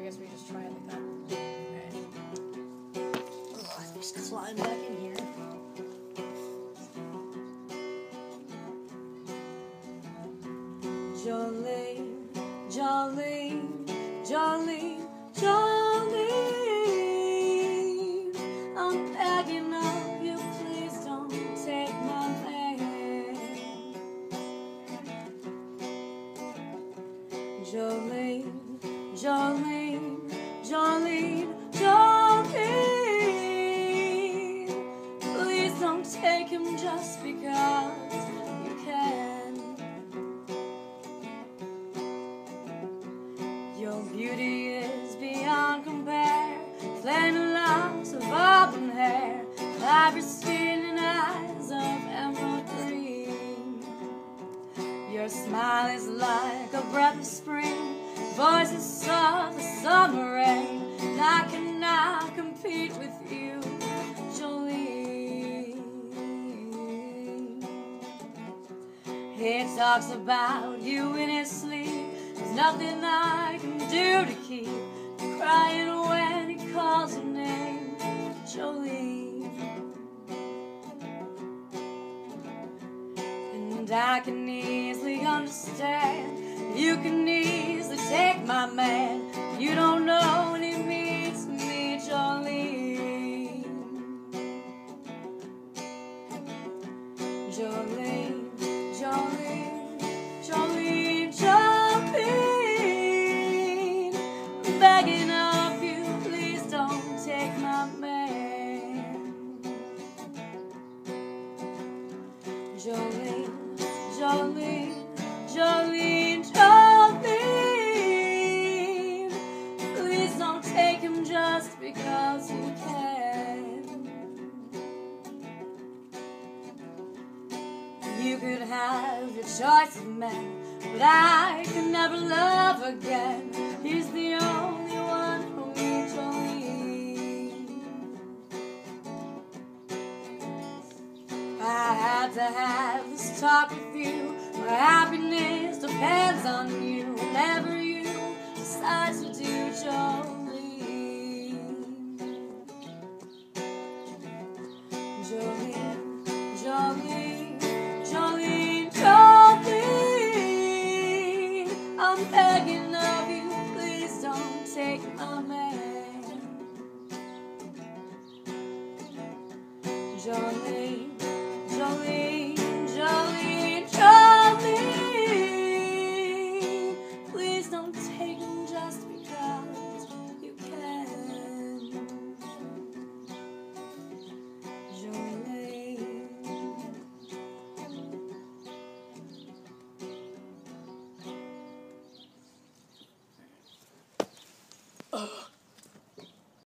guess we just try it like that. Alright. Oh, just climb back in here. Jolene, Jolene, Jolene, Jolene, I'm begging of you, please don't take my man. Jolene, Jolene, Jolene, Jolene, please don't take him just because you can. Your beauty is beyond compare, flannel locks of auburn hair, ivory skin and eyes of emerald green. Your smile is like a breath of spring, voices of the summer rain, and I cannot compete with you, Jolene. He talks about you in his sleep, there's nothing I can do to keep crying when he calls your name, Jolene. And I can easily understand, you can easily take my man. You don't know what he means to me, Jolene. Jolene, Jolene, Jolene, Jolene, I'm begging of you, please don't take my man. Jolene, Jolene, Jolene, Jolene, please don't take him just because you can. You could have your choice of men, but I can never love again. He's the only one for me, Jolene. I had to have this talk with you. My happiness depends on you. Whatever you decide to do, Jolene. Jolene, Jolene, Jolene, Jolene, I'm begging of you, please don't take my man. Jolene.